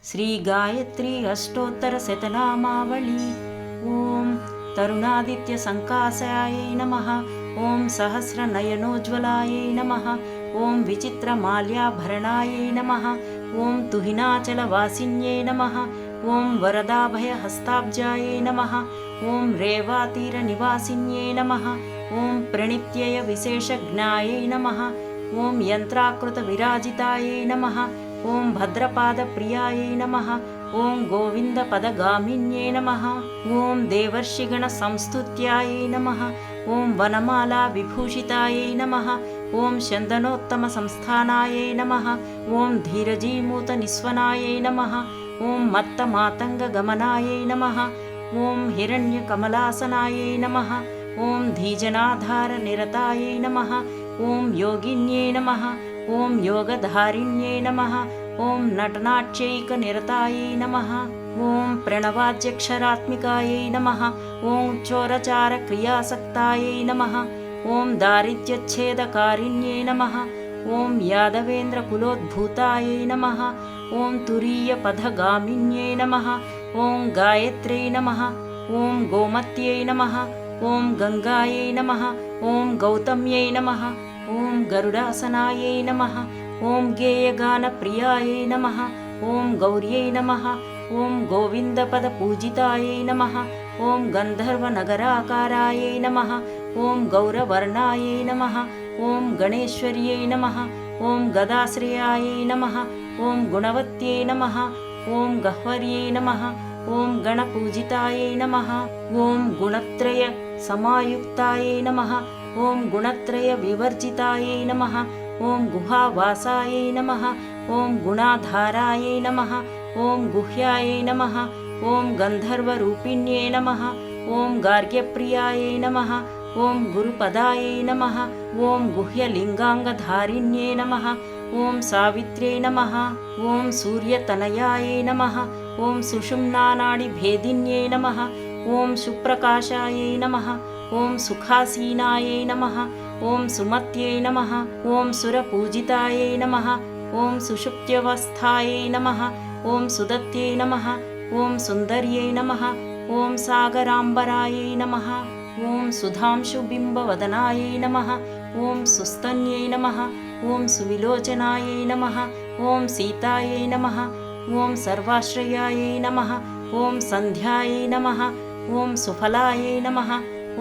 श्री गायत्री अष्टोत्तरशतनामावली। ॐ तरुणादित्यसङ्कासायै नमः। ॐ सहस्रनयनोज्ज्वलायै नमः। ॐ विचित्रमाल्याभरणायै नमः। ॐ तुहिनाचलवासिन्यै नमः। ॐ वरदाभयहस्ताब्जायै नमः। ॐ रेवातीरनिवासिन्यै नमः। ॐ प्रणित्ययविशेषज्ञायै नमः। ॐ यन्त्राकृतविराजितायै नमः। ॐ भद्रपादप्रियायै नमः। ॐ गोविन्दपदगामिन्यै नमः। ॐ देवर्षिगणसंस्तुत्यायै नमः। ॐ वनमालाविभूषितायै नमः। ॐ चन्दनोत्तमसंस्थानायै नमः। ॐ धीरजीमूतनिस्वनायै नमः। ॐ मत्तमातङ्गगमनायै नमः। ॐ हिरण्यकमलासनायै नमः। ॐ धीजनाधारनिरतायै नमः। ॐ योगिन्यै नमः। ॐ योगधारिण्यै नमः। ॐ नटनाट्यैकनिरतायै नमः। ॐ प्रणवाद्यक्षरात्मिकायै नमः। ॐ चोरचारक्रियासक्तायै नमः। ॐ दारिद्र्यच्छेदकारिण्यै नमः। ॐ यादवेन्द्रकुलोद्भूतायै नमः। ॐ तुरीयपथगामिन्यै नमः। ॐ गायत्र्यै नमः। ॐ गोमत्यै नमः। ॐ गङ्गायै नमः। ॐ गौतम्यै नमः। ॐ गरुडासनायै नमः। ॐ गेयगानप्रियायै नमः। ॐ गौर्यै नमः। ॐ गोविन्दपदपूजितायै नमः। ॐ गन्धर्वनगराकारायै नमः। ॐ गौरवर्णायै नमः। ॐ गणेश्वर्यै नमः। ॐ गदाश्रयायै नमः। ॐ गुणवत्यै नमः। ॐ गह्वर्यै नमः। ॐ गणपूजितायै नमः। ॐ गुणत्रयसमायुक्तायै नमः। ॐ गुणत्रयविवर्जितायै नमः। ॐ गुहावासायै नमः। ॐ गुणाधारायै नमः। ॐ गुह्यायै नमः। ॐ गन्धर्वरूपिण्यै नमः। ॐ गार्ग्यप्रियायै नमः। ॐ गुरुपदायै नमः। ॐ गुह्यलिङ्गाङ्गधारिण्यै नमः। ॐ सावित्र्यै नमः। ॐ सूर्यतनयायै नमः। ॐ सुषुम्नानाडिभेदिन्यै नमः। ॐ सुप्रकाशायै नमः। ॐ सुखासीनायै नमः। ॐ सुमत्यै नमः। ॐ सुरपूजितायै नमः। ॐ सुषुप्त्यवस्थायै नमः। ॐ सुदत्यै नमः। ॐ सुन्दर्यै नमः। ॐ सागराम्बरायै नमः। ॐ सुधांशुबिम्बवदनायै नमः। ॐ सुस्तन्यै नमः। ॐ सुविलोचनायै नमः। ॐ सीतायै नमः। ॐ सर्वाश्रयायै नमः। ॐ सन्ध्यायै नमः। ॐ सुफलायै नमः।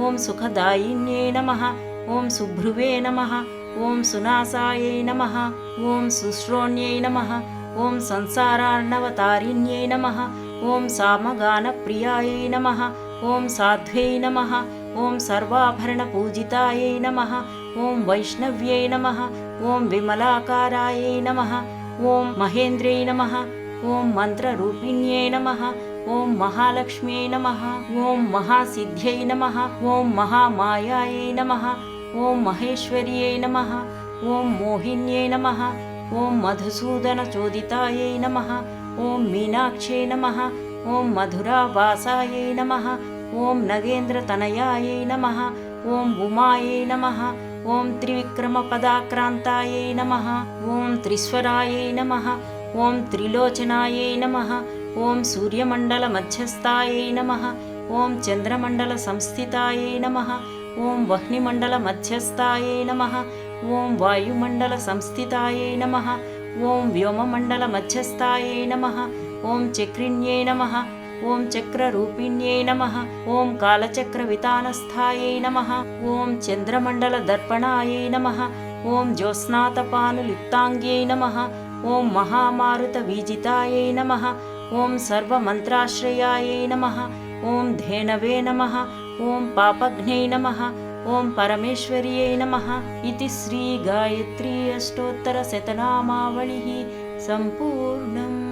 ॐ सुखदायिन्यै नमः। ॐ सुभ्रुवे नमः। ॐ सुनासायै नमः। ॐ सुश्रोण्यै नमः। ॐ संसारार्णवतारिण्यै नमः। ॐ सामगानप्रियायै नमः। ॐ साध्व्यै नमः। ॐ सर्वाभरणपूजितायै नमः। ॐ वैष्णव्यै नमः। ॐ विमलाकारायै नमः। ॐ महेन्द्र्यै नमः। ॐ मन्त्ररूपिण्यै नमः। ॐ महालक्ष्म्यै नमः। ॐ महासिद्ध्यै नमः। ॐ महामायायै नमः। ॐ महेश्वर्यै नमः। ॐ मोहिन्यै नमः। ॐ मधुसूदनचोदितायै नमः। ॐ मीनाक्ष्यै नमः। ॐ मधुरावासायै नमः। ॐ नगेन्द्रतनयायै नमः। ॐ उमायै नमः। ॐ त्रिविक्रमपदाक्रान्तायै नमः। ॐ त्रिस्वरायै नमः। ॐ त्रिलोचनायै नमः। ॐ सूर्यमण्डलमध्यस्थायै नमः। ॐ चन्द्रमण्डलसंस्थितायै नमः। ॐ वह्निमण्डलमध्यस्थायै नमः। ॐ वायुमण्डलसंस्थितायै नमः। ॐ व्योममण्डलमध्यस्थायै नमः। ॐ चक्रिण्यै नमः। ॐ चक्ररूपिण्यै नमः। ॐ कालचक्रवितानस्थायै नमः। ॐ चन्द्रमण्डलदर्पणायै नमः। ॐ ज्योत्स्नातपानुलिप्ताङ्ग्यै नमः। ॐ महामारुतवीजितायै नमः। ॐ सर्वमन्त्राश्रयायै नमः। ॐ धेनवे नमः। ॐ पापघ्नै नमः। ॐ परमेश्वर्यै नमः। इति श्री गायत्री अष्टोत्तरशतनामावलिः सम्पूर्णम्।